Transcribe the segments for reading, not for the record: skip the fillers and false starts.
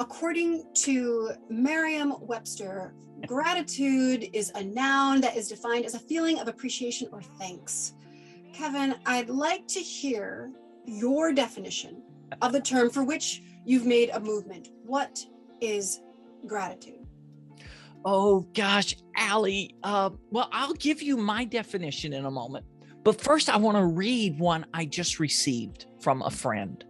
according to Merriam-Webster, gratitude is a noun that is defined as a feeling of appreciation or thanks. Kevin, I'd like to hear your definition of the term for which you've made a movement. What is gratitude? Oh gosh, Allie. Well, I'll give you my definition in a moment. But first, I want to read one I just received from a friend.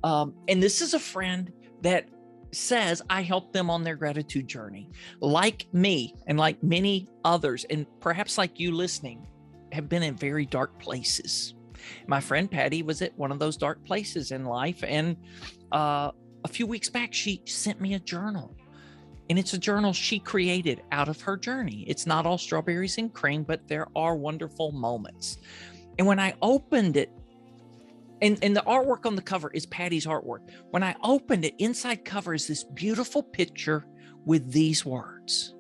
And this is a friend that says I helped them on their gratitude journey. Like me and like many others, and perhaps like you listening, have been in very dark places. My friend Patty was at one of those dark places in life. And a few weeks back, she sent me a journal. And it's a journal she created out of her journey. It's not all strawberries and cream, but there are wonderful moments. And when I opened it, and the artwork on the cover is Patty's artwork. When I opened it, inside cover is this beautiful picture with these words: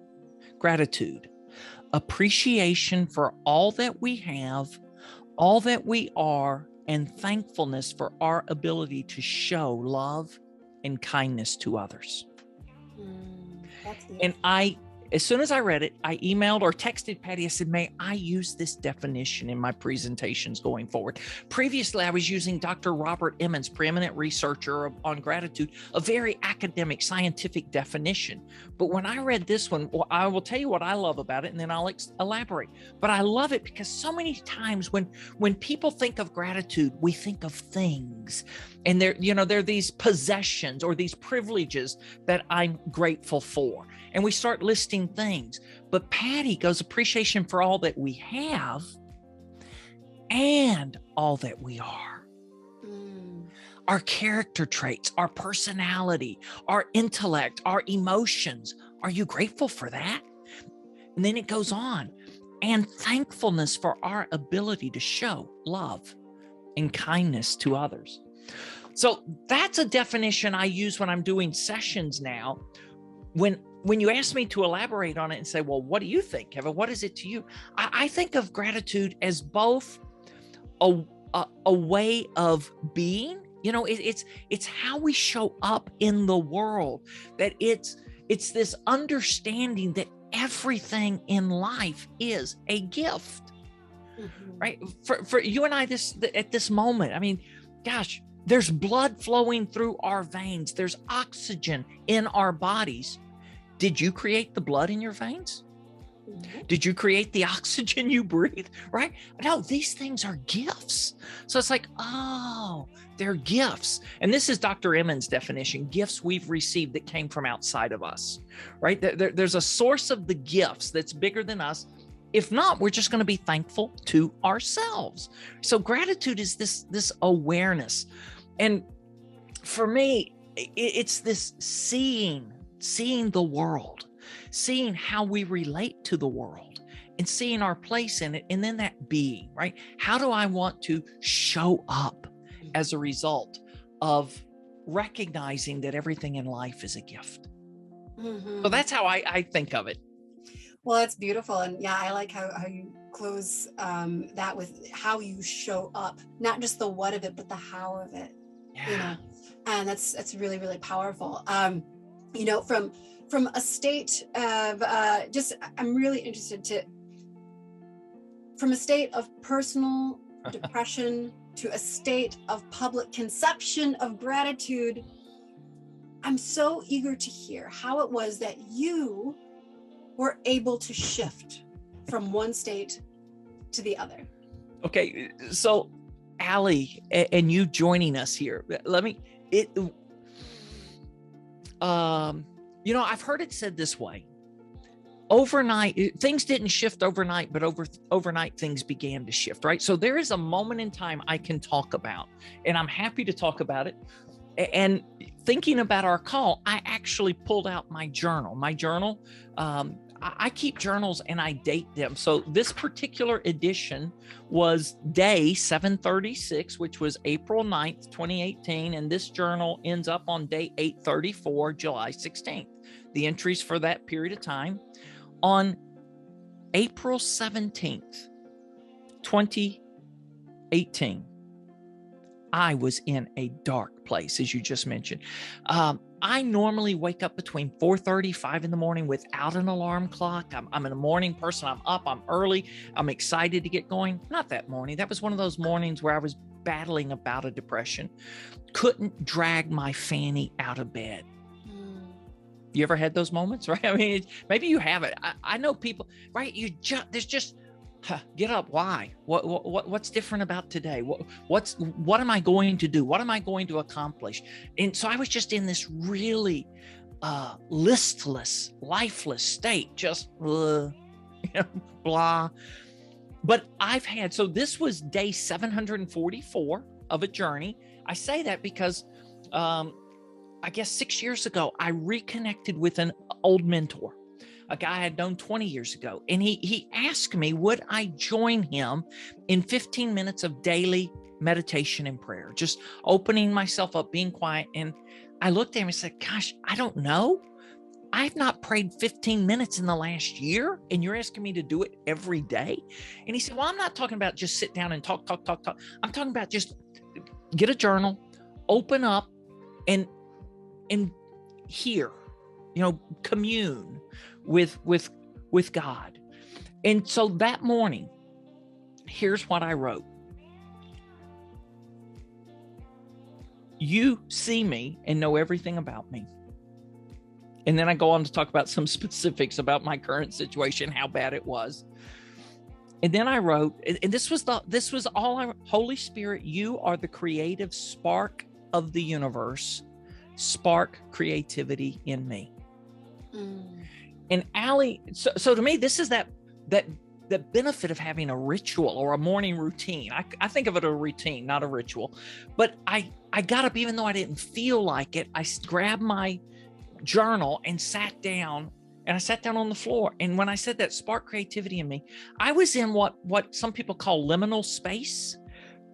gratitude, appreciation for all that we have, all that we are, and thankfulness for our ability to show love and kindness to others. And as soon as I read it, I emailed or texted Patty. I said, may I use this definition in my presentations going forward? Previously, I was using Dr. Robert Emmons, preeminent researcher on gratitude, a very academic, scientific definition. But when I read this one, well, I will tell you what I love about it, and then I'll elaborate. But I love it because so many times when people think of gratitude, we think of things. And they're these possessions or these privileges that I'm grateful for. And we start listing things. But Patty goes appreciation for all that we have and all that we are. Our character traits, our personality, our intellect, our emotions. Are you grateful for that? And then it goes on. And thankfulness for our ability to show love and kindness to others. So that's a definition I use when I'm doing sessions now. When you ask me to elaborate on it and say, well, what do you think, Kevin? What is it to you? I think of gratitude as both a way of being. It's how we show up in the world, that it's this understanding that everything in life is a gift, right? For you and I, at this moment, I mean, gosh, there's blood flowing through our veins. There's oxygen in our bodies. Did you create the blood in your veins? Did you create the oxygen you breathe, right? No, these things are gifts. So it's like, oh, they're gifts. And this is Dr. Emmons' definition: gifts we've received that came from outside of us, right? There's a source of the gifts that's bigger than us. If not, we're just going to be thankful to ourselves. So gratitude is this awareness. And for me, it's this seeing the world, seeing how we relate to the world and seeing our place in it. And then that being, right? How do I want to show up as a result of recognizing that everything in life is a gift? So that's how I think of it. Well, that's beautiful. And yeah, I like how you close that with how you show up, not just the what of it, but the how of it. Yeah. And that's really, really powerful. From a state of I'm really interested from a state of personal depression to a state of public conception of gratitude. I'm so eager to hear how it was that you were able to shift from one state to the other. Okay, so Allie, and you joining us here, I've heard it said this way: overnight, things didn't shift overnight, but overnight things began to shift, right? So there is a moment in time I can talk about, and I'm happy to talk about it. And thinking about our call, I actually pulled out my journal. I keep journals and I date them. So this particular edition was day 736, which was April 9th, 2018. And this journal ends up on day 834, July 16th. The entries for that period of time. On April 17th, 2018, I was in a dark place, as you just mentioned. I normally wake up between 4:30, 5 in the morning without an alarm clock. I'm a morning person. I'm up, I'm early. I'm excited to get going. Not that morning. That was one of those mornings where I was battling about a depression. Couldn't drag my fanny out of bed. You ever had those moments, right? I mean, maybe you have it. I know people, right? There's just, get up. Why? What's different about today? What am I going to do? What am I going to accomplish? And so I was just in this really listless, lifeless state, just blah. But so this was day 744 of a journey. I say that because I guess 6 years ago, I reconnected with an old mentor, a guy I had known 20 years ago. And he asked me, would I join him in 15 minutes of daily meditation and prayer, just opening myself up, being quiet. And I looked at him and said, gosh, I don't know. I've not prayed 15 minutes in the last year, and you're asking me to do it every day. And he said, well, I'm not talking about just sit down and talk. I'm talking about just get a journal, open up and hear, commune with God. And so that morning, here's what I wrote. You see me and know everything about me. And then I go on to talk about some specifics about my current situation, how bad it was. And then I wrote, and this was all Holy Spirit, you are the creative spark of the universe. Spark creativity in me. And Allie, so to me, this is that benefit of having a ritual or a morning routine. I think of it as a routine, not a ritual. But I got up, even though I didn't feel like it. I grabbed my journal and sat down. And I sat down on the floor. And when I said that spark creativity in me, I was in what some people call liminal space.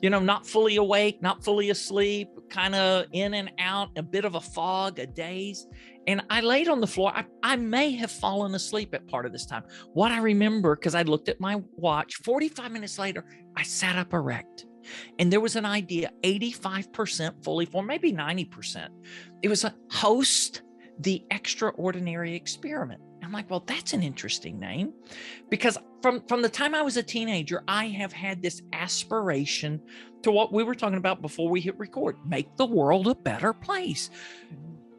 Not fully awake, not fully asleep, kind of in and out, a bit of a fog, a daze. And I laid on the floor. I may have fallen asleep at part of this time. What I remember, because I looked at my watch, 45 minutes later, I sat up erect. And there was an idea, 85% fully formed, maybe 90%. It was a host the extraordinary experiment. I'm like, well, that's an interesting name, because from the time I was a teenager, I have had this aspiration to what we were talking about before we hit record, make the world a better place.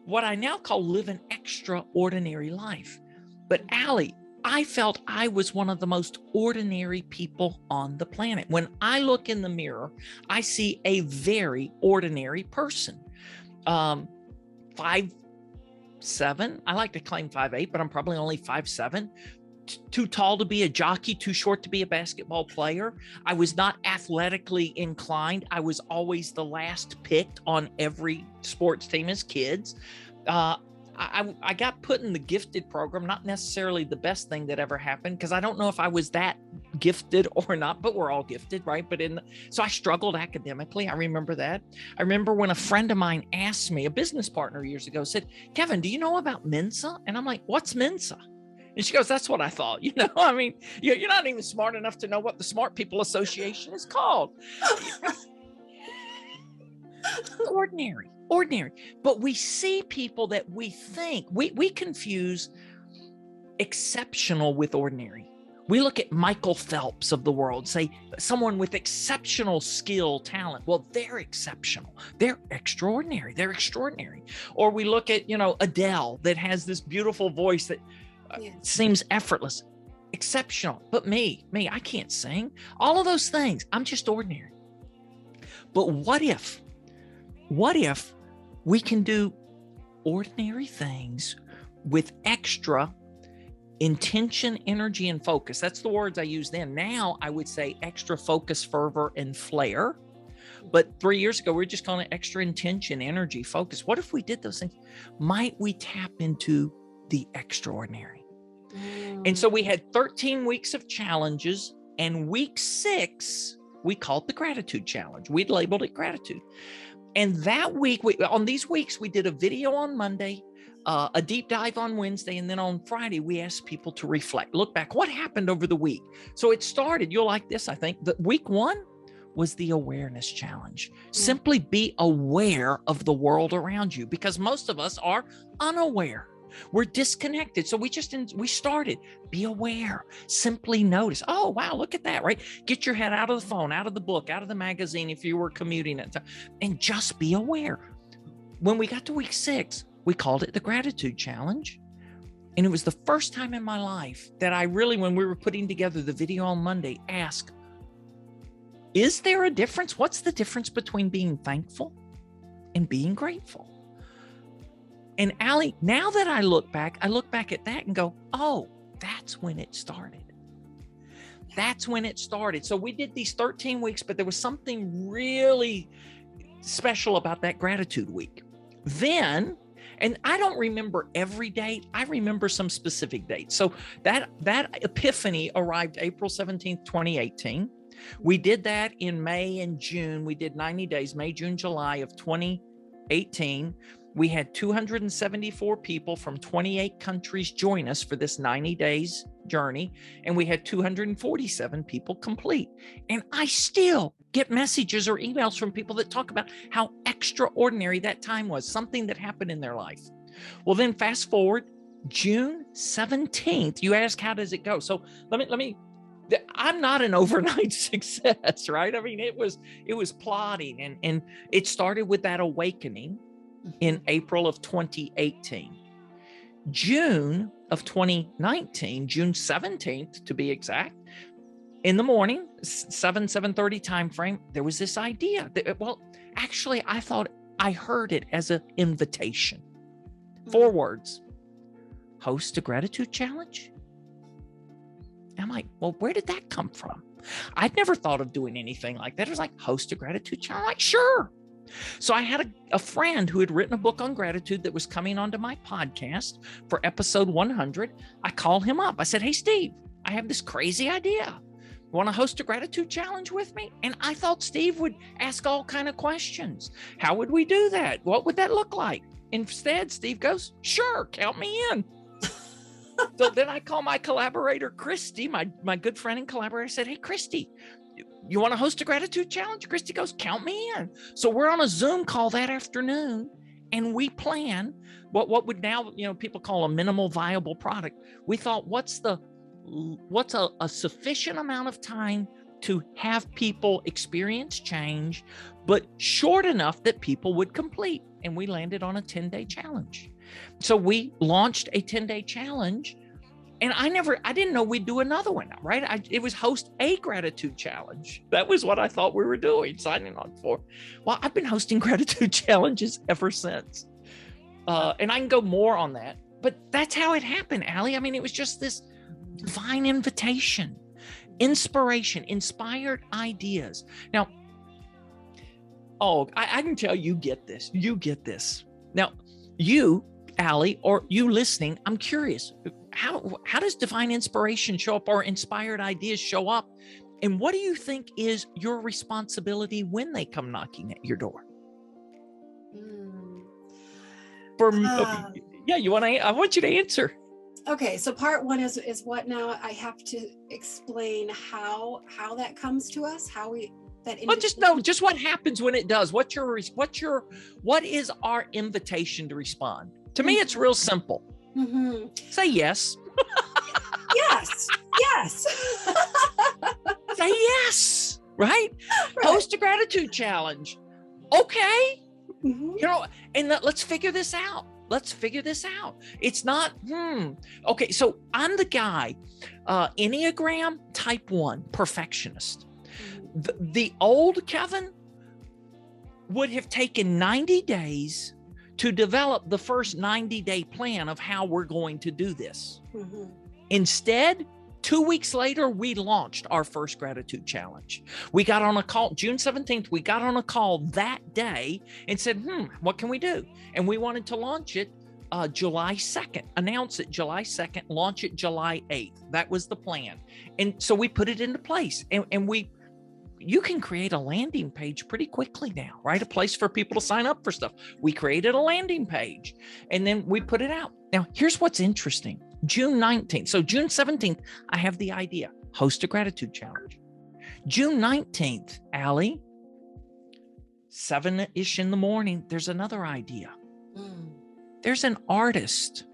What I now call live an extraordinary life. But Allie, I felt I was one of the most ordinary people on the planet. When I look in the mirror, I see a very ordinary person. 5'7". I like to claim 5'8", but I'm probably only 5'7". Too tall to be a jockey, too short to be a basketball player. I was not athletically inclined. I was always the last picked on every sports team as kids. I got put in the gifted program, not necessarily the best thing that ever happened, because I don't know if I was that gifted or not, but we're all gifted, right? So I struggled academically. I remember that. I remember when a friend of mine asked me, a business partner years ago, said, Kevin, do you know about Mensa? And I'm like, what's Mensa? And she goes, that's what I thought. I mean, you're not even smart enough to know what the Smart People Association is called. Ordinary. But we see people that we think, we confuse exceptional with ordinary. We look at Michael Phelps of the world, say someone with exceptional skill, talent. Well, they're exceptional. They're extraordinary. Or we look at, Adele, that has this beautiful voice that seems effortless, exceptional. But me, I can't sing. All of those things, I'm just ordinary. But what if we can do ordinary things with extra intention, energy, and focus? That's the words I used then. Now I would say extra focus, fervor, and flair. But 3 years ago, we were just calling it extra intention, energy, focus. What if we did those things? Might we tap into the extraordinary? And so we had 13 weeks of challenges, and week 6, we called the gratitude challenge. We'd labeled it gratitude. And that week, on these weeks, we did a video on Monday, a deep dive on Wednesday, and then on Friday, we asked people to reflect, look back, what happened over the week? So it started, you'll like this, I think, that week 1 was the awareness challenge. Simply be aware of the world around you, because most of us are unaware. We're disconnected. So we started, be aware, simply notice. Oh, wow, look at that, right? Get your head out of the phone, out of the book, out of the magazine if you were commuting at the time, and just be aware. When we got to week 6, we called it the gratitude challenge. And it was the first time in my life that I really, when we were putting together the video on Monday, asked, is there a difference? What's the difference between being thankful and being grateful? And Allie, now that I look back at that and go, oh, that's when it started. That's when it started. So we did these 13 weeks, but there was something really special about that gratitude week. Then, and I don't remember every date, I remember some specific dates. So that epiphany arrived April 17th, 2018. We did that in May and June. We did 90 days, May, June, July of 2018. We had 274 people from 28 countries join us for this 90 days journey, and we had 247 people complete. And I still get messages or emails from people that talk about how extraordinary that time was, something that happened in their life. Well, then fast forward, June 17th, you ask, how does it go? So let me I'm not an overnight success, right? I mean, it was plotting, and it started with that awakening in April of 2018. June of 2019, June 17th to be exact, in the morning, 7:30 time frame, there was this idea that, well, actually, I thought I heard it as an invitation. 4 words: host a gratitude challenge. I'm like, well, where did that come from? I'd never thought of doing anything like that. It was like, host a gratitude challenge. I'm like, sure. So I had a friend who had written a book on gratitude that was coming onto my podcast for episode 100. I called him up. I said, hey, Steve, I have this crazy idea. Want to host a gratitude challenge with me? And I thought Steve would ask all kinds of questions. How would we do that? What would that look like? Instead, Steve goes, sure, count me in. So then I call my collaborator, Christy, my good friend and collaborator. I said, hey, Christy, you want to host a gratitude challenge? Christy goes, count me in. So we're on a Zoom call that afternoon, and we plan what would now, people call a minimal viable product. We thought, what's a sufficient amount of time to have people experience change, but short enough that people would complete. And we landed on a 10-day challenge. So we launched a 10-day challenge, and I didn't know we'd do another one, right? It was host a gratitude challenge. That was what I thought we were doing, signing on for. Well, I've been hosting gratitude challenges ever since. And I can go more on that, but that's how it happened, Allie. I mean, it was just this divine invitation, inspiration, inspired ideas. Now, I can tell you get this. You get this. Now, you, Allie, or you listening, I'm curious, how does divine inspiration show up, or inspired ideas show up? And what do you think is your responsibility when they come knocking at your door? I want you to answer. Okay, so part 1 is what now? I have to explain how that comes to us, how we just what happens when it does. What is our invitation to respond? To me, it's real simple. Mm-hmm. Say yes. Yes. Say yes. Right? Host a gratitude challenge. Okay. Mm-hmm. And let's figure this out. It's not, Okay, so I'm the guy, Enneagram type 1, perfectionist. The old Kevin would have taken 90 days to develop the first 90-day plan of how we're going to do this. Mm-hmm. Instead, 2 weeks later, we launched our first gratitude challenge. We got on a call, June 17th, we got on a call that day and said, what can we do? And we wanted to launch it July 2nd, announce it July 2nd, launch it July 8th. That was the plan. And so we put it into place, and you can create a landing page pretty quickly now, right? A place for people to sign up for stuff. We created a landing page, and then we put it out. Now, here's what's interesting. June 19th. So June 17th, I have the idea, host a gratitude challenge. June 19th, Allie, 7-ish in the morning, there's another idea. There's an artist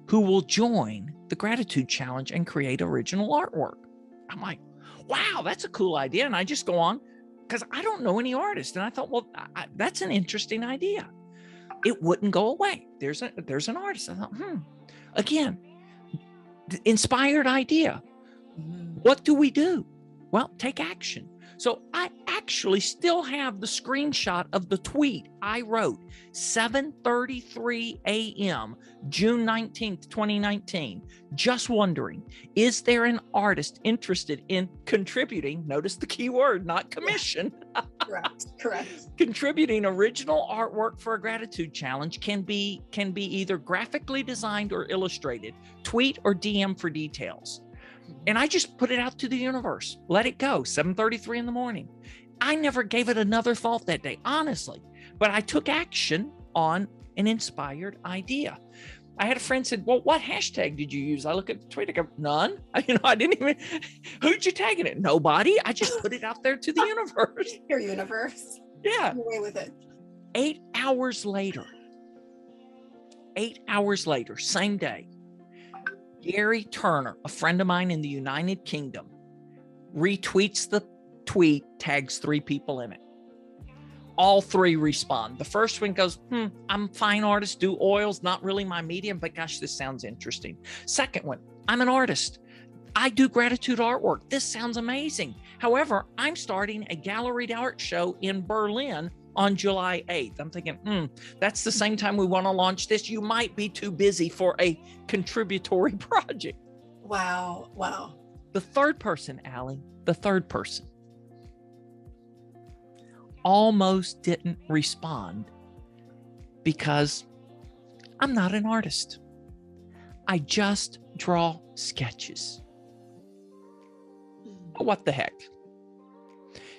who will join the gratitude challenge and create original artwork. I'm like, wow, that's a cool idea. And I just go on because I don't know any artist. And I thought, well, that's an interesting idea. It wouldn't go away. There's an artist. I thought, again, inspired idea. What do we do? Well, take action. So I actually still have the screenshot of the tweet I wrote, 7:33 a.m., June 19th, 2019. Just wondering, is there an artist interested in contributing? Notice the key word, not commission. Correct. Contributing original artwork for a gratitude challenge can be either graphically designed or illustrated. Tweet or DM for details. And I just put it out to the universe. Let it go, 7:33 in the morning. I never gave it another thought that day, honestly. But I took action on an inspired idea. I had a friend said, well, what hashtag did you use? I look at the tweet, I go, none. I didn't even, who'd you tag in it? Nobody. I just put it out there to the universe. Your universe. Yeah. Get away with it. 8 hours later, same day, Gary Turner, a friend of mine in the United Kingdom, retweets the tweet, tags 3 people in it. All 3 respond. The first one goes, I'm a fine artist, do oils, not really my medium, but gosh, this sounds interesting. Second one, I'm an artist. I do gratitude artwork. This sounds amazing. However, I'm starting a galleried art show in Berlin on July 8th. I'm thinking, that's the same time we want to launch this. You might be too busy for a contributory project. Wow. The third person, Allie, almost didn't respond because I'm not an artist. I just draw sketches. What the heck?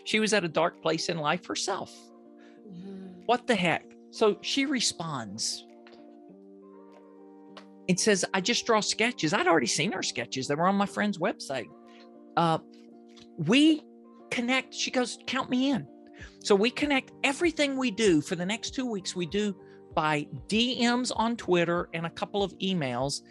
She was at a dark place in life herself. What the heck? So she responds and says, I just draw sketches. I'd already seen her sketches. They were on my friend's website. We connect. She goes, count me in. So we connect everything we do for the next 2 weeks. We do by DMs on Twitter and a couple of emails.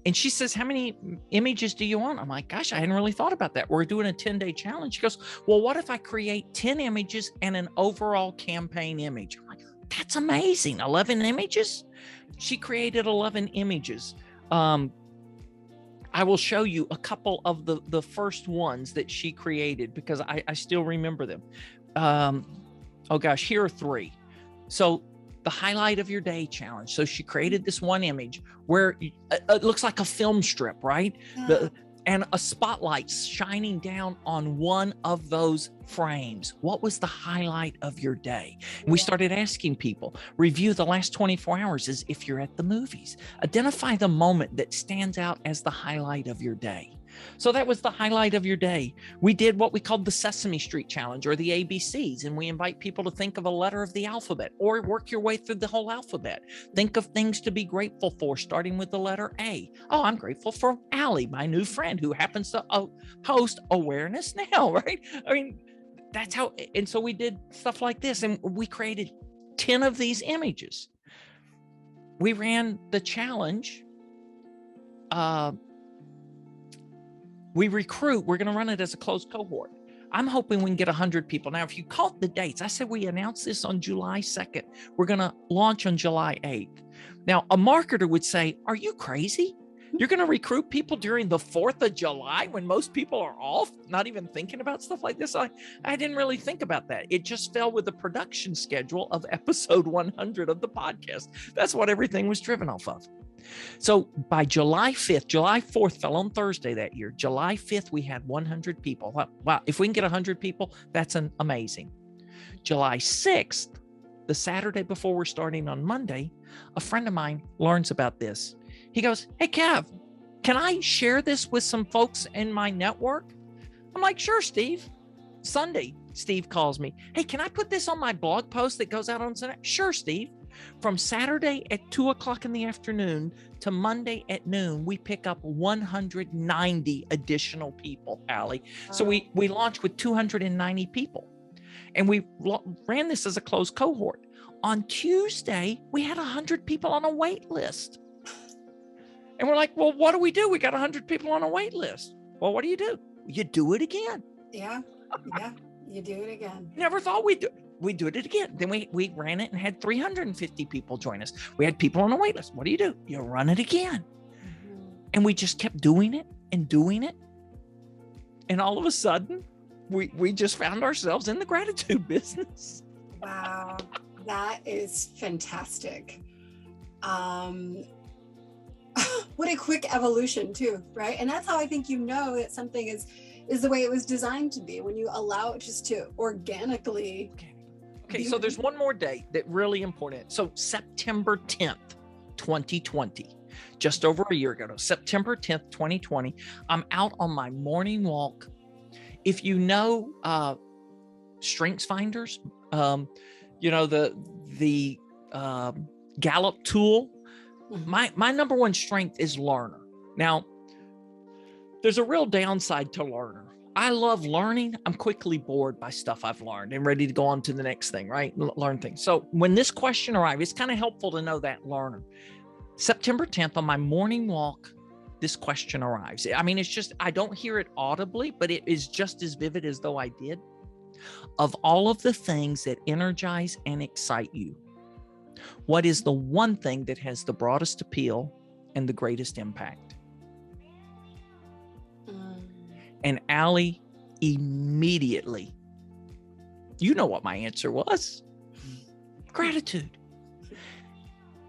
And she says, how many images do you want? I'm like, gosh, I hadn't really thought about that. We're doing a 10-day challenge. She goes, well, what if I create 10 images and an overall campaign image? I'm like, that's amazing. 11 images? She created 11 images. I will show you a couple of the first ones that she created because I still remember them. Oh gosh, here are 3. So the highlight of your day challenge. So she created this one image where it looks like a film strip, right? Yeah. And a spotlight shining down on one of those frames. What was the highlight of your day? And we started asking people, review the last 24 hours as if you're at the movies. Identify the moment that stands out as the highlight of your day. So that was the highlight of your day. We did what we called the Sesame Street Challenge or the ABCs, and we invite people to think of a letter of the alphabet or work your way through the whole alphabet. Think of things to be grateful for, starting with the letter A. Oh, I'm grateful for Allie, my new friend who happens to host Awareness Now, right? I mean, that's how, and so we did stuff like this, and we created 10 of these images. We ran the challenge. We're going to run it as a closed cohort. I'm hoping we can get 100 people. Now, if you caught the dates, I said we announced this on July 2nd. We're going to launch on July 8th. Now, a marketer would say, are you crazy? You're going to recruit people during the 4th of July when most people are off, not even thinking about stuff like this? I didn't really think about that. It just fell with the production schedule of episode 100 of the podcast. That's what everything was driven off of. So by July 5th, July 4th fell on Thursday that year. July 5th, we had 100 people. Wow, if we can get 100 people, that's amazing. July 6th, the Saturday before we're starting on Monday, a friend of mine learns about this. He goes, hey, Kev, can I share this with some folks in my network? I'm like, sure, Steve. Sunday, Steve calls me. Hey, can I put this on my blog post that goes out on Sunday? Sure, Steve. From Saturday at 2:00 in the afternoon to Monday at noon, we pick up 190 additional people, Allie. So we launched with 290 people, and we ran this as a closed cohort. On Tuesday, we had 100 people on a wait list. And we're like, well, what do? We got 100 people on a wait list. Well, what do? You do it again. Yeah. You do it again. Never thought we'd do it again. Then we ran it and had 350 people join us. We had people on the wait list. What do? You run it again. And we just kept doing it and doing it. And all of a sudden, we just found ourselves in the gratitude business. Wow. That is fantastic. What a quick evolution too, right? And that's how I think that something is the way it was designed to be, when you allow it just to organically. Okay, so there's one more date that really important. So September 10th, 2020, just over a year ago, September 10th, 2020, I'm out on my morning walk. If you know Strengths Finders, the Gallup tool, my number one strength is learner. Now, there's a real downside to learner. I love learning. I'm quickly bored by stuff I've learned and ready to go on to the next thing, right? Learn things. So when this question arrived, it's kind of helpful to know that learner. September 10th, on my morning walk, this question arrives. I mean, it's just, I don't hear it audibly, but it is just as vivid as though I did. Of all of the things that energize and excite you, what is the one thing that has the broadest appeal and the greatest impact? And Allie immediately, you know what my answer was? Gratitude.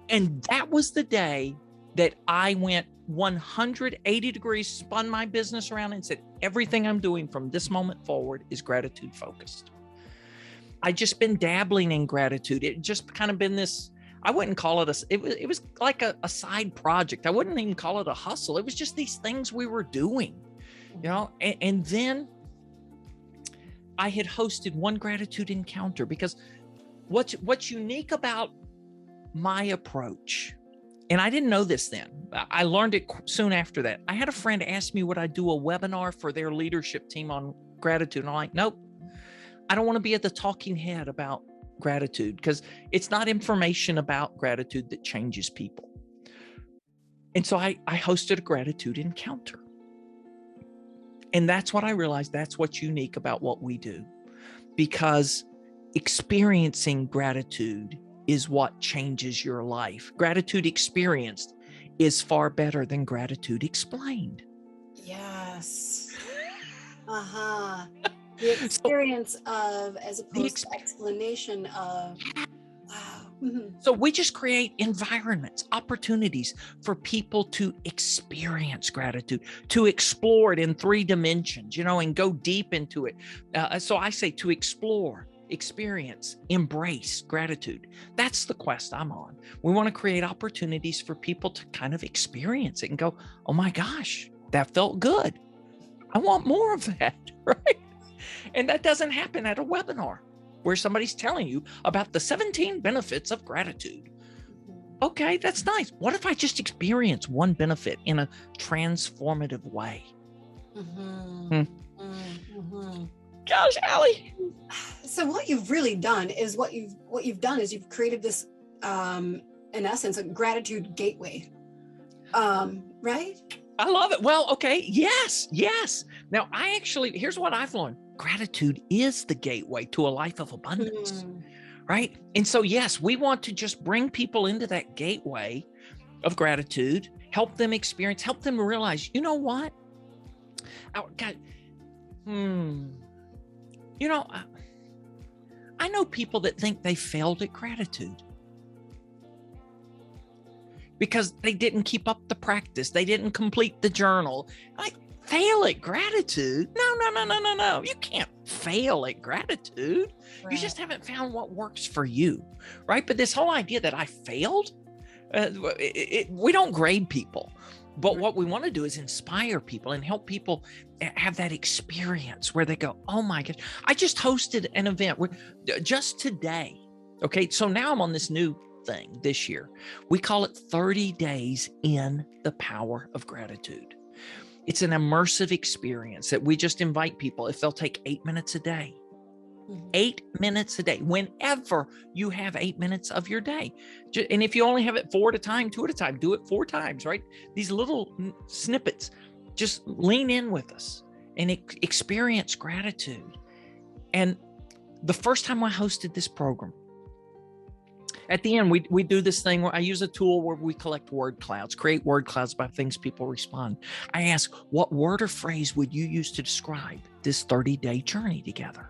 And that was the day that I went 180 degrees, spun my business around and said, everything I'm doing from this moment forward is gratitude focused. I just been dabbling in gratitude. It just kind of been this, I wouldn't call it it was like a side project. I wouldn't even call it a hustle. It was just these things we were doing, and then I had hosted one gratitude encounter, because what's unique about my approach, and I didn't know this then, I learned it soon after that. I had a friend ask me would I do a webinar for their leadership team on gratitude. And I'm like, nope, I don't want to be at the talking head about gratitude, because it's not information about gratitude that changes people. And so I hosted a gratitude encounter. And that's what I realized, that's what's unique about what we do, because experiencing gratitude is what changes your life. Gratitude experienced is far better than gratitude explained. Yes. The experience of, as opposed to explanation of. Wow. So we just create environments, opportunities for people to experience gratitude, to explore it in 3 dimensions, and go deep into it. So I say to explore, experience, embrace gratitude. That's the quest I'm on. We want to create opportunities for people to kind of experience it and go, oh my gosh, that felt good. I want more of that, right? And that doesn't happen at a webinar where somebody's telling you about the 17 benefits of gratitude. Okay, that's nice. What if I just experience one benefit in a transformative way? Gosh, Allie. So what you've really done is you've created this, in essence, a gratitude gateway, right? I love it. Well, okay. Yes. Now here's what I've learned. Gratitude is the gateway to a life of abundance, right? And so, yes, we want to just bring people into that gateway of gratitude, help them experience, help them realize, you know what? I know people that think they failed at gratitude because they didn't keep up the practice. They didn't complete the journal. Fail at gratitude? No. You can't fail at gratitude. Right. You just haven't found what works for you, right? But this whole idea that I failed, we don't grade people. But what we want to do is inspire people and help people have that experience where they go, oh my gosh. I just hosted an event just today. Okay, so now I'm on this new thing this year. We call it 30 days in the power of gratitude. It's an immersive experience that we just invite people, if they'll take 8 minutes a day, 8 minutes a day, whenever you have 8 minutes of your day. And if you only have it 4 at a time, 2 at a time, do it 4 times, right? These little snippets, just lean in with us and experience gratitude. And the first time I hosted this program, at the end, we do this thing where I use a tool where we collect word clouds, create word clouds by things people respond. I ask, what word or phrase would you use to describe this 30-day journey together?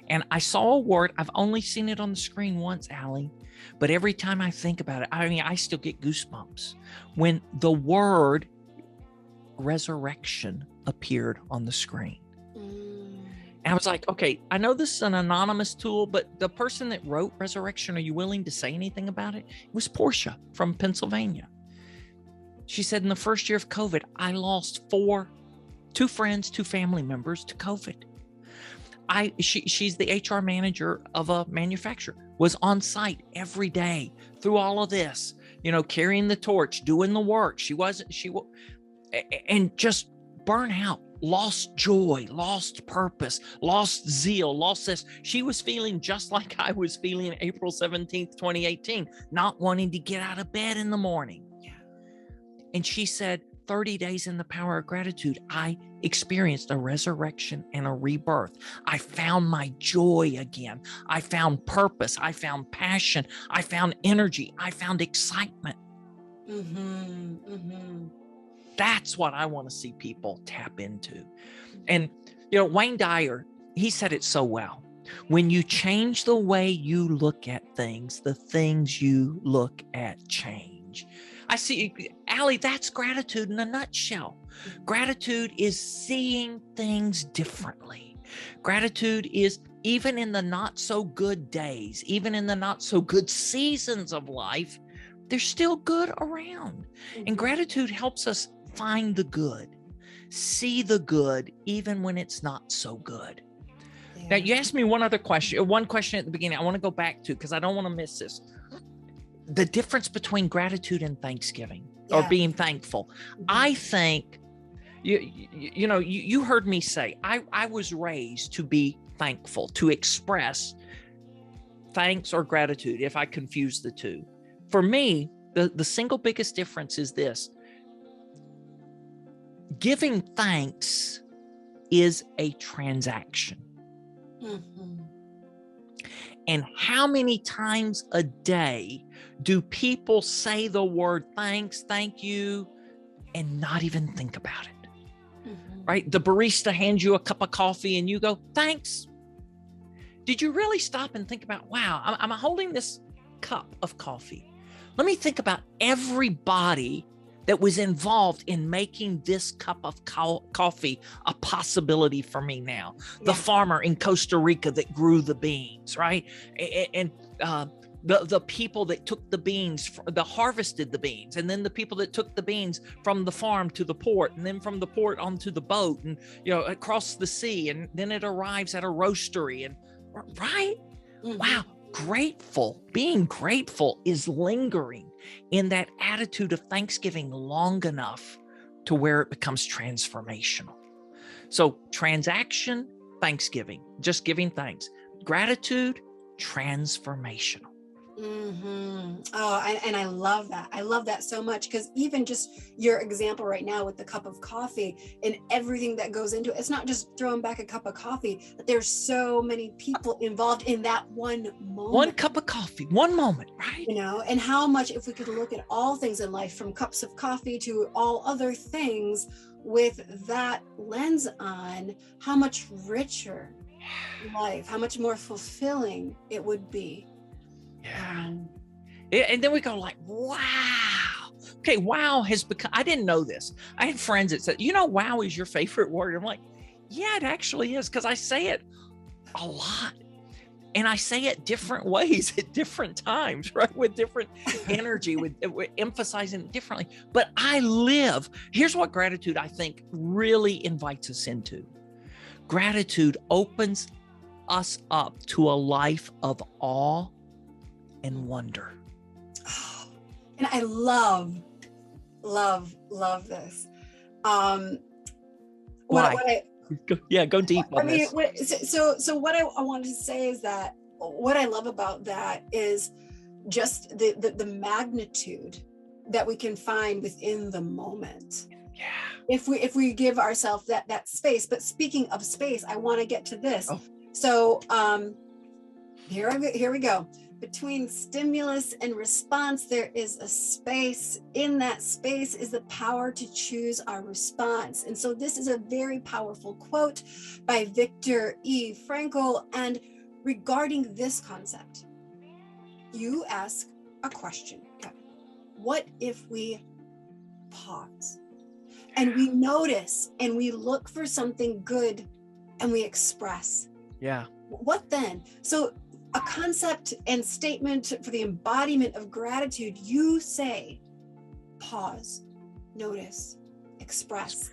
And I saw a word. I've only seen it on the screen once, Allie, but every time I think about it, I mean, I still get goosebumps when the word resurrection appeared on the screen. And I was like, okay, I know this is an anonymous tool, but the person that wrote resurrection, are you willing to say anything about it? It was Portia from Pennsylvania. She said, in the first year of COVID, I lost 2 friends, 2 family members to COVID. She's the HR manager of a manufacturer, was on site every day through all of this, carrying the torch, doing the work. And just burn out. Lost joy, lost purpose, lost zeal, lost this. She was feeling just like I was feeling April 17th, 2018, not wanting to get out of bed in the morning. And she said, 30 days in the power of gratitude, I experienced a resurrection and a rebirth. I found my joy again. I found purpose. I found passion. I found energy. I found excitement. That's what I want to see people tap into. And, Wayne Dyer, he said it so well. When you change the way you look at things, the things you look at change. I see, Allie, that's gratitude in a nutshell. Gratitude is seeing things differently. Gratitude is, even in the not so good days, even in the not so good seasons of life, there's still good around. And gratitude helps us find the good, see the good, even when it's not so good. Yeah. Now, you asked me one question at the beginning. I want to go back to, because I don't want to miss this. The difference between gratitude and thanksgiving, or being thankful. I think, you heard me say, I was raised to be thankful, to express thanks or gratitude, if I confuse the two. For me, the single biggest difference is this. Giving thanks is a transaction. And how many times a day do people say the word thanks, thank you, and not even think about it? Right? The barista hands you a cup of coffee and you go, thanks. Did you really stop and think about, wow, I'm holding this cup of coffee. Let me think about everybody that was involved in making this cup of coffee a possibility for me now. Yeah. The farmer in Costa Rica that grew the beans, right? And the people that took the beans, harvested the beans, and then the people that took the beans from the farm to the port, and then from the port onto the boat, and across the sea, and then it arrives at a roastery, and right? Wow. Being grateful is lingering in that attitude of thanksgiving long enough to where it becomes transformational. So transaction, thanksgiving, just giving thanks. Gratitude, transformational. Oh, and I love that. I love that so much, because even just your example right now with the cup of coffee and everything that goes into it, it's not just throwing back a cup of coffee, but there's so many people involved in that one moment. One cup of coffee, one moment, right? And how much, if we could look at all things in life, from cups of coffee to all other things with that lens on, how much richer life, how much more fulfilling it would be. Yeah. And then we go like, wow. Okay, wow has become, I didn't know this. I had friends that said, wow is your favorite word. I'm like, yeah, it actually is, because I say it a lot. And I say it different ways at different times, right? With different energy, with emphasizing it differently. But here's what gratitude, I think, really invites us into. Gratitude opens us up to a life of awe and wonder. And I love this. Why? Go deep on I mean, this. so what I wanted to say is that what I love about that is just the magnitude that we can find within the moment. Yeah. If we give ourselves that space. But speaking of space, I want to get to this. Oh. So here we go. Between stimulus and response, there is a space. In that space is the power to choose our response. And so this is a very powerful quote by Viktor E. Frankl. And regarding this concept, you ask a question, Kevin. What if we pause and we notice and we look for something good and we express? Yeah. What then? So a concept and statement for the embodiment of gratitude, you say, pause, notice, express.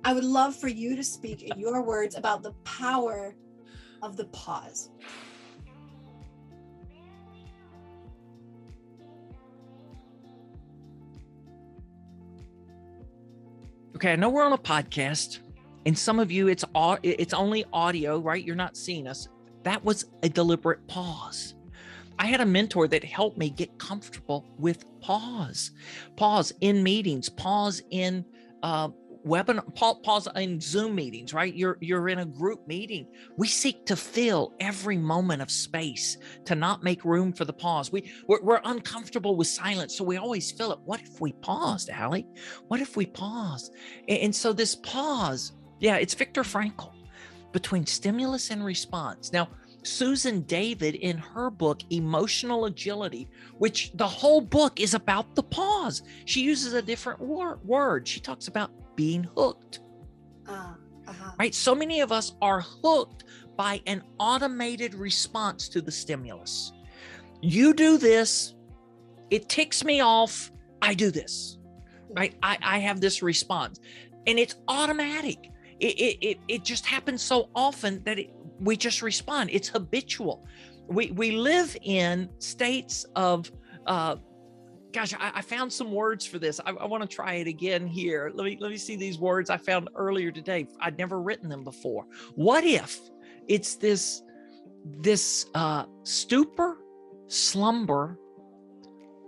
I would love for you to speak in your words about the power of the pause. Okay, I know we're on a podcast, and some of you, it's only audio, right? You're not seeing us. That was a deliberate pause. I had a mentor that helped me get comfortable with pause in meetings, pause in webinar, pause in Zoom meetings, right? You're in a group meeting. We seek to fill every moment of space to not make room for the pause. We're uncomfortable with silence, so we always fill it. What if we paused, Allie? What if we paused? And so this pause, yeah, it's Viktor Frankl, between stimulus and response. Now, Susan David, in her book, Emotional Agility, which the whole book is about the pause, she uses a different word. She talks about being hooked, right? So many of us are hooked by an automated response to the stimulus. You do this, it ticks me off, I do this, right? I have this response, and it's automatic. It just happens so often that we just respond. It's habitual. We live in states of, gosh, I found some words for this. I want to try it again here. Let me see these words I found earlier today. I'd never written them before. What if it's this stupor, slumber,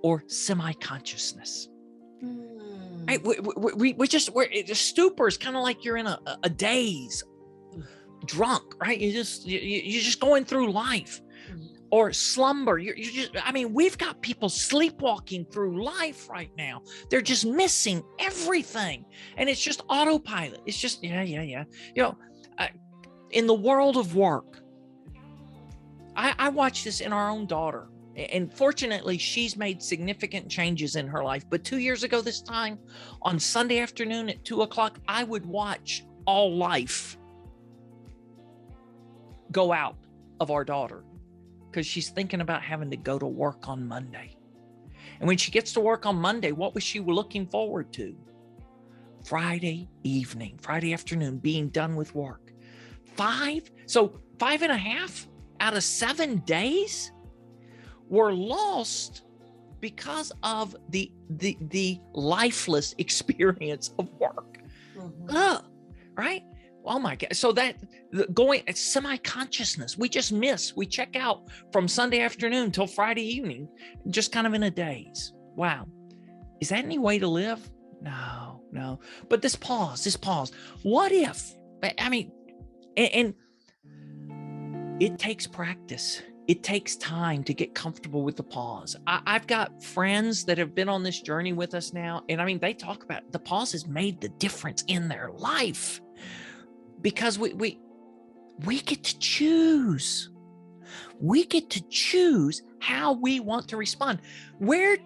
or semi-consciousness? Right? The stupor is kind of like you're in a daze, drunk, right? You're just going through life. Or slumber, you're just, I mean, we've got people sleepwalking through life right now. They're just missing everything, and it's just autopilot. It's just yeah. You know, in the world of work, I watch this in our own daughter. And fortunately, she's made significant changes in her life. But 2 years ago this time, on Sunday afternoon at 2:00, I would watch all life go out of our daughter because she's thinking about having to go to work on Monday. And when she gets to work on Monday, what was she looking forward to? Friday evening, Friday afternoon, being done with work. 5.5 out of 7 days were lost because of the lifeless experience of work. Right? Oh my God. So that it's semi-consciousness. We just miss. We check out from Sunday afternoon till Friday evening, just kind of in a daze. Wow. Is that any way to live? No. But this pause. What if? I mean, and it takes practice. It takes time to get comfortable with the pause. I've got friends that have been on this journey with us now. And I mean, they talk about the pause has made the difference in their life because we get to choose. We get to choose how we want to respond. Where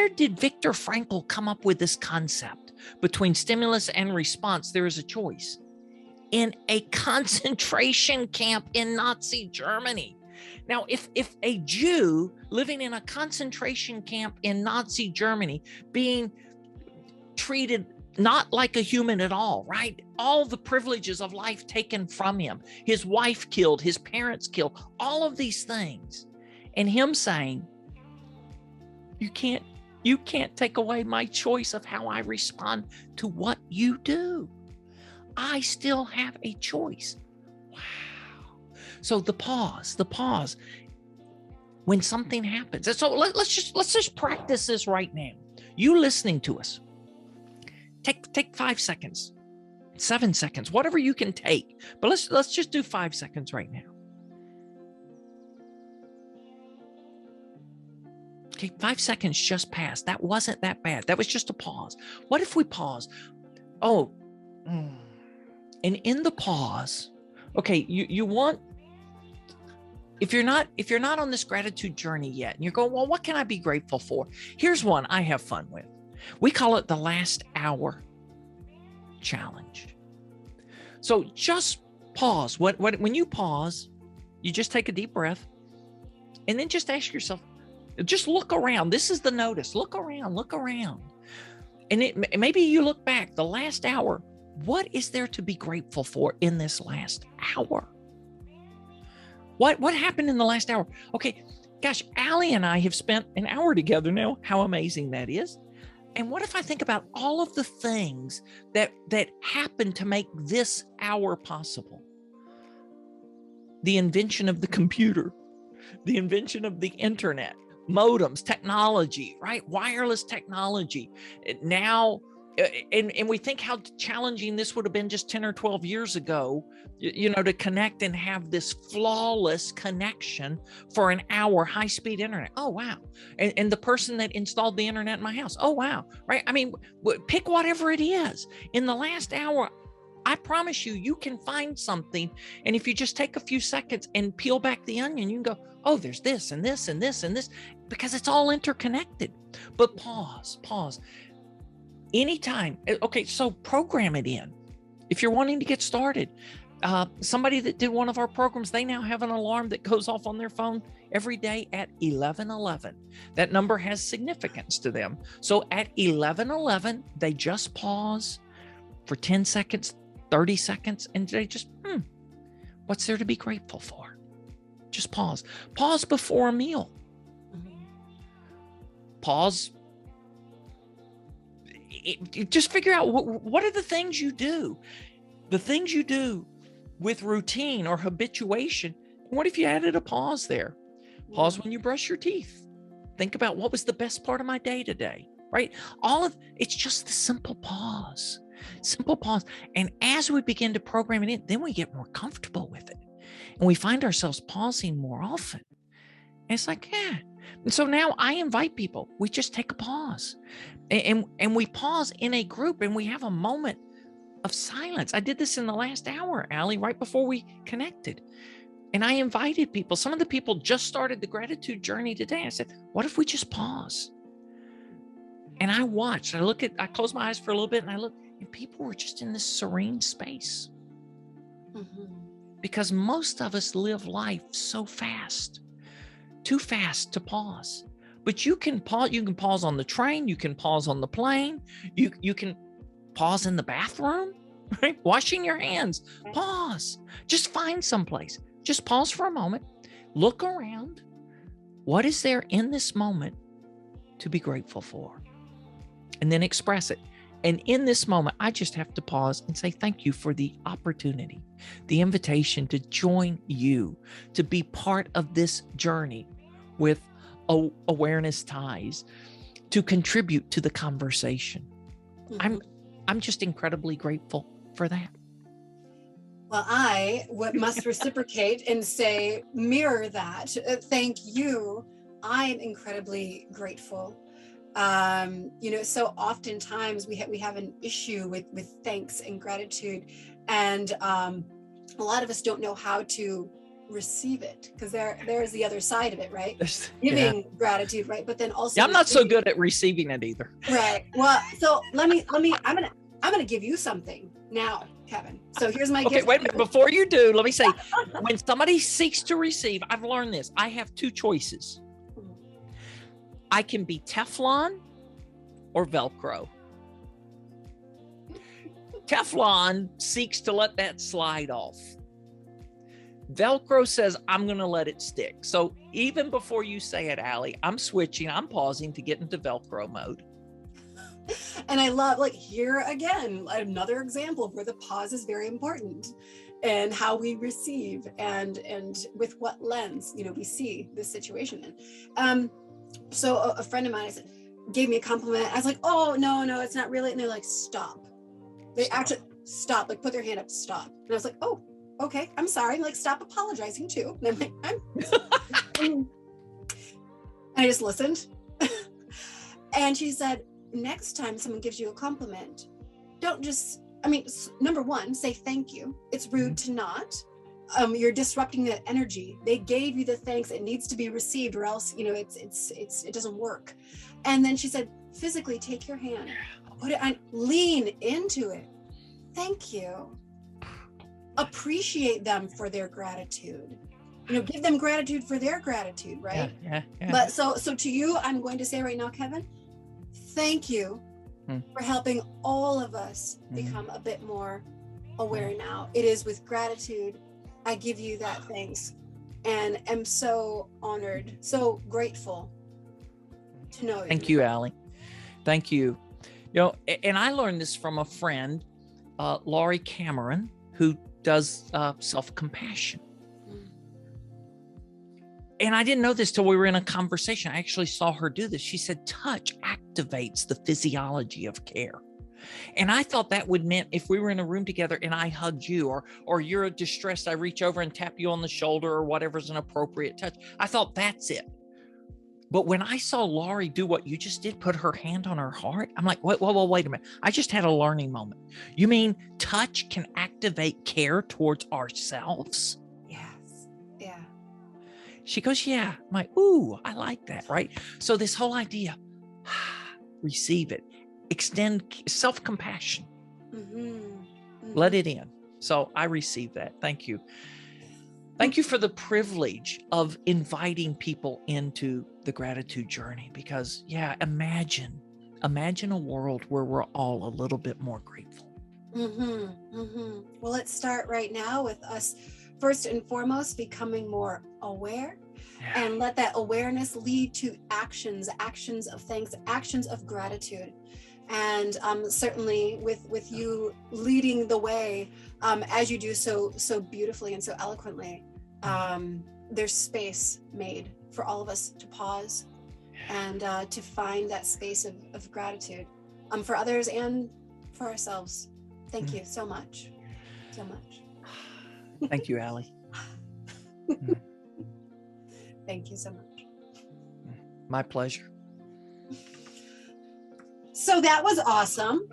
did Viktor Frankl come up with this concept? Between stimulus and response, there is a choice. In a concentration camp in Nazi Germany. Now, if a Jew living in a concentration camp in Nazi Germany being treated not like a human at all, right? All the privileges of life taken from him, his wife killed, his parents killed, all of these things. And him saying, you can't You can't take away my choice of how I respond to what you do. I still have a choice. Wow. So the pause, when something happens. And so let's just practice this right now. You listening to us, take 5 seconds, 7 seconds, whatever you can take. But let's just do 5 seconds right now. Okay, 5 seconds just passed. That wasn't that bad. That was just a pause. What if we pause? Oh, and in the pause, okay, you want, if you're not on this gratitude journey yet, and you're going, well, what can I be grateful for? Here's one I have fun with. We call it the last hour challenge. So just pause. When you pause, you just take a deep breath, and then just ask yourself, just look around. This is the notice. Look around. And maybe you look back the last hour. What is there to be grateful for in this last hour? What happened in the last hour? Okay, gosh, Allie and I have spent an hour together now. How amazing that is. And what if I think about all of the things that happened to make this hour possible? The invention of the computer, the invention of the internet, modems, technology, right? Wireless technology. Now, and we think how challenging this would have been just 10 or 12 years ago, to connect and have this flawless connection for an hour, high-speed internet. Oh, wow. And the person that installed the internet in my house. Oh, wow. Right. I mean, pick whatever it is. In the last hour, I promise you can find something. And if you just take a few seconds and peel back the onion, you can go, oh, there's this and this and this and this, because it's all interconnected. But pause. Anytime. Okay, so program it in. If you're wanting to get started, somebody that did one of our programs, they now have an alarm that goes off on their phone every day at 11:11. That number has significance to them. So at 11:11, they just pause for 10 seconds, 30 seconds, and they just, what's there to be grateful for? Just pause. Pause before a meal. Pause. Just figure out what are the things you do. The things you do with routine or habituation. What if you added a pause there? Pause when you brush your teeth. Think about what was the best part of my day today, right? It's just the simple pause. And as we begin to program it in, then we get more comfortable with it. And we find ourselves pausing more often. And it's like, yeah. And so now I invite people, we just take a pause and we pause in a group and we have a moment of silence. I did this in the last hour, Allie, right before we connected. And I invited people. Some of the people just started the gratitude journey today. I said, what if we just pause? And I watched, I closed my eyes for a little bit and I looked, and people were just in this serene space. Because most of us live life so fast, too fast to pause. But you can pause on the train, you can pause on the plane, you can pause in the bathroom, right? Washing your hands, pause. Just find someplace. Just pause for a moment, look around. What is there in this moment to be grateful for? And then express it. And in this moment, I just have to pause and say thank you for the opportunity, the invitation to join you, to be part of this journey with Awareness Ties, to contribute to the conversation. I'm just incredibly grateful for that. Well, I must reciprocate and say, mirror that. Thank you. I'm incredibly grateful. So oftentimes we have an issue with thanks and gratitude, and a lot of us don't know how to receive it, because there's the other side of it, right? Giving gratitude, right? But then also, I'm not so good at receiving it either. Right. Well, so I'm gonna give you something now, Kevin. So here's my gift. Okay, wait a minute. Before you do, let me say, when somebody seeks to receive, I've learned this. I have two choices. I can be Teflon or Velcro. Teflon seeks to let that slide off. Velcro says, I'm going to let it stick. So even before you say it, Allie, I'm switching, I'm pausing to get into Velcro mode. And I love, like, here again, another example where the pause is very important, and how we receive and with what lens, we see this situation in. So a friend of mine gave me a compliment. I was like, oh, no, it's not really. And they're like, stop. They actually stop, like put their hand up, stop. And I was like, oh, okay, I'm sorry. Like, stop apologizing too. And I'm like, and I just listened. And she said, next time someone gives you a compliment, don't just, number one, say thank you. It's rude to not. You're disrupting that energy. They gave you the thanks. It needs to be received, or else, it doesn't work. And then she said, physically take your hand, put it on, lean into it. Thank you. Appreciate them for their gratitude. Give them gratitude for their gratitude, right? Yeah. But so to you, I'm going to say right now, Kevin, thank you for helping all of us become a bit more aware now. It is with gratitude I give you that thanks, and am so honored, so grateful to know you. Thank you, Allie. Thank you. And I learned this from a friend, Laurie Cameron, who does self-compassion. And I didn't know this till we were in a conversation. I actually saw her do this. She said, touch activates the physiology of care. And I thought that would mean if we were in a room together and I hugged you, or you're distressed, I reach over and tap you on the shoulder, or whatever's an appropriate touch. I thought that's it. But when I saw Laurie do what you just did, put her hand on her heart, I'm like, wait a minute. I just had a learning moment. You mean touch can activate care towards ourselves? Yes. Yeah. She goes, yeah. I'm like, ooh, I like that, right? So this whole idea, receive it, extend self-compassion, let it in. So I receive that. Thank you. Thank you for the privilege of inviting people into the gratitude journey, because imagine a world where we're all a little bit more grateful. Well, let's start right now with us first and foremost becoming more aware, and let that awareness lead to actions of thanks, actions of gratitude. And certainly with you leading the way, as you do so beautifully and so eloquently, there's space made for all of us to pause and to find that space of gratitude for others and for ourselves. Thank you so much. So much. Thank you, Allie. Thank you so much. My pleasure. So that was awesome.